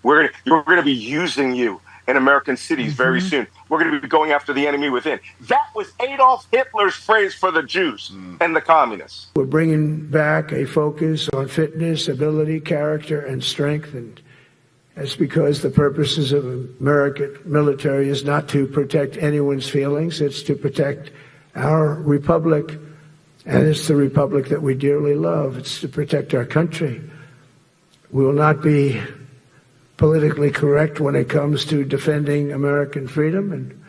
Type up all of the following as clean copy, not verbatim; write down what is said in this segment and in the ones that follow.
We're going to be using you in American cities very soon. We're going to be going after the enemy within. That was Adolf Hitler's phrase for the Jews and the communists. We're bringing back a focus on fitness, ability, character, and strength. And that's because the purposes of American military is not to protect anyone's feelings. It's to protect our republic. And it's the republic that we dearly love. It's to protect our country. We will not be politically correct when it comes to defending American freedom, and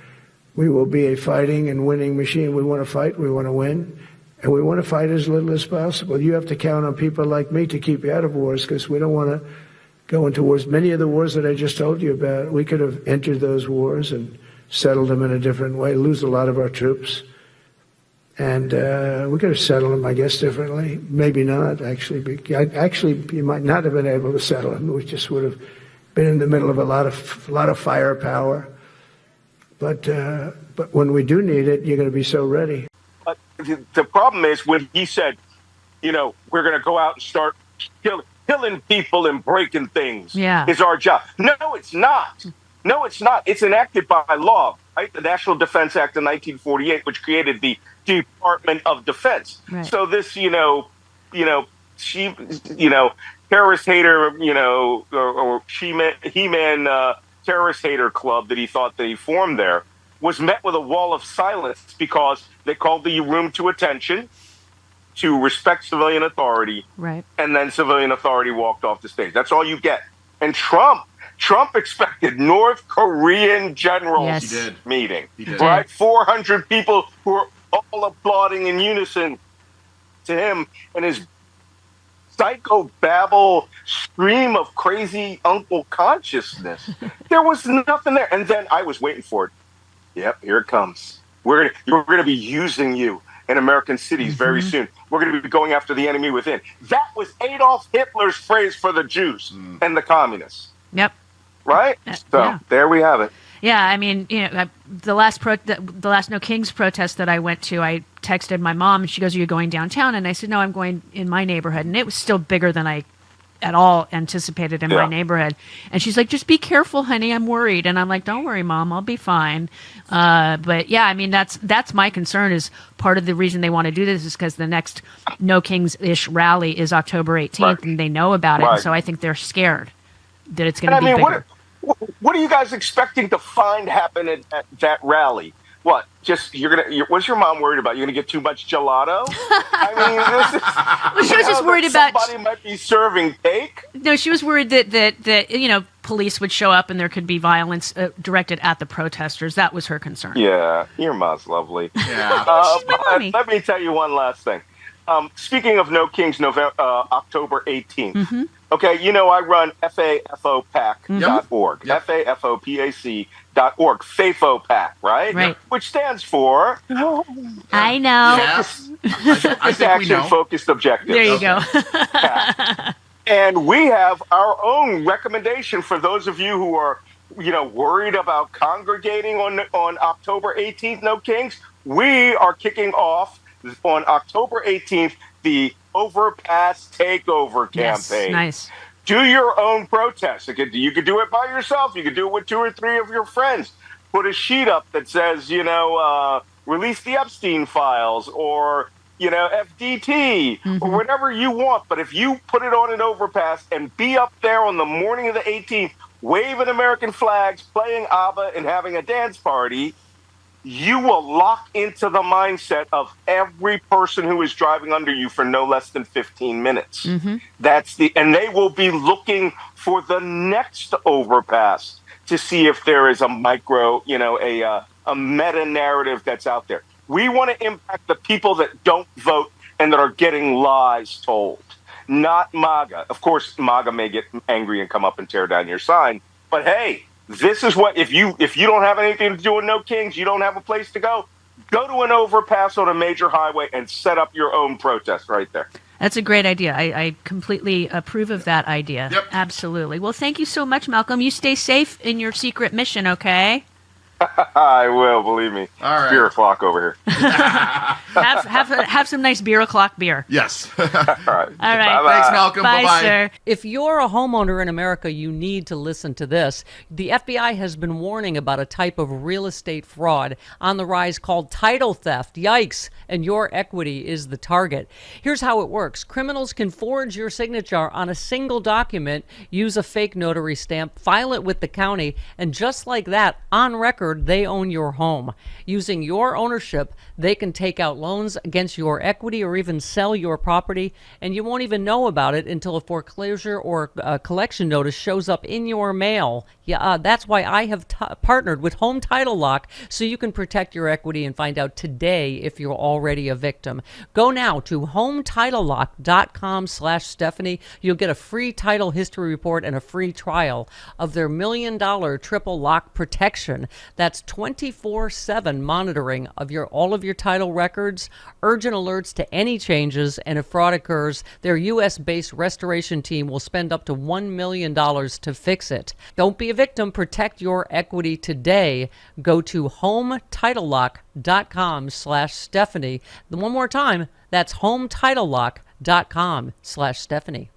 we will be a fighting and winning machine. We want to fight, we want to win, and we want to fight as little as possible. You have to count on people like me to keep you out of wars, because we don't want to go into wars. Many of the wars that I just told you about, we could have entered those wars and settled them in a different way, lose a lot of our troops. And we could have settled them, I guess, differently. Maybe not, actually. Actually, you might not have been able to settle them. We just would have been in the middle of a lot of firepower. But when we do need it, you're going to be so ready. But the problem is when he said, we're going to go out and start killing people and breaking things is our job. No, it's not. No, it's not. It's enacted by law, right? The National Defense Act of 1948, which created the Department of Defense. Right. So this, terrorist hater, or He-Man terrorist hater club that he thought that he formed there was met with a wall of silence because they called the room to attention to respect civilian authority. Right. And then civilian authority walked off the stage. That's all you get. And Trump expected North Korean generals meeting. He did. Right? 400 people who are all applauding in unison to him and his psychobabble stream of crazy uncle consciousness. There was nothing there. And then I was waiting for it. Yep, here it comes. We're going to be using you in American cities very soon. We're going to be going after the enemy within. That was Adolf Hitler's phrase for the Jews and the communists. Yep. Right? There we have it. Yeah, I mean, the last No Kings protest that I went to, I texted my mom, and she goes, "Are you going downtown?" And I said, "No, I'm going in my neighborhood." And it was still bigger than I at all anticipated in my neighborhood. And she's like, "Just be careful, honey. I'm worried." And I'm like, "Don't worry, Mom. I'll be fine." But yeah, I mean, that's my concern. Is part of the reason they want to do this is because the next No Kings-ish rally is October 18th, and they know about it. And so I think they're scared that it's going to be bigger. What are you guys expecting to find happen at that rally? What? Just what's your mom worried about? You're gonna get too much gelato? I mean, she was just worried about somebody might be serving cake. No, she was worried that police would show up and there could be violence directed at the protesters. That was her concern. Yeah, your mom's lovely. Yeah, she's my mommy. Let me tell you one last thing. Speaking of No Kings, October 18th. Mm-hmm. Okay, I run fafopac.org. Yep. fafopac.org. FAFOPAC, right? Right. Which stands for... I know. Yes. I think action-focused objective. There you go. And we have our own recommendation for those of you who are, worried about congregating on October 18th, No Kings. We are kicking off on October 18th the Overpass Takeover campaign. Yes, nice. Do your own protest. You could do it by yourself. You could do it with 2 or 3 of your friends. Put a sheet up that says, release the Epstein files or, FDT or whatever you want. But if you put it on an overpass and be up there on the morning of the 18th, waving American flags, playing ABBA, and having a dance party, you will lock into the mindset of every person who is driving under you for no less than 15 minutes. Mm-hmm. And they will be looking for the next overpass to see if there is a meta narrative that's out there. We want to impact the people that don't vote and that are getting lies told, not MAGA. Of course, MAGA may get angry and come up and tear down your sign, but hey, this is what, if you don't have anything to do with No Kings, you don't have a place to go to an overpass on a major highway and set up your own protest right there. That's a great idea. I completely approve of that idea. Yep. Absolutely. Well, thank you so much, Malcolm. You stay safe in your secret mission, okay? I will, believe me. All right. Beer o'clock over here. Have some nice beer o'clock beer. Yes. All right. All right. Bye-bye. Thanks, Malcolm. Bye, Bye-bye. sir. If you're a homeowner in America, you need to listen to this. The FBI has been warning about a type of real estate fraud on the rise called title theft. Yikes. And your equity is the target. Here's how it works. Criminals can forge your signature on a single document, use a fake notary stamp, file it with the county, and just like that, on record, they own your home. Using your ownership, they can take out loans against your equity or even sell your property, and you won't even know about it until a foreclosure or a collection notice shows up in your mail. Yeah, that's why I have partnered with Home Title Lock, so you can protect your equity and find out today if you're already a victim. Go now to HometitleLock.com/Stephanie. You'll get a free title history report and a free trial of their $1 million triple lock protection. That's 24/7 monitoring of all of your title records, urgent alerts to any changes, and if fraud occurs, their U.S.-based restoration team will spend up to $1 million to fix it. Don't be a victim. Protect your equity today. Go to HometitleLock.com/Stephanie. One more time, that's HometitleLock.com/Stephanie.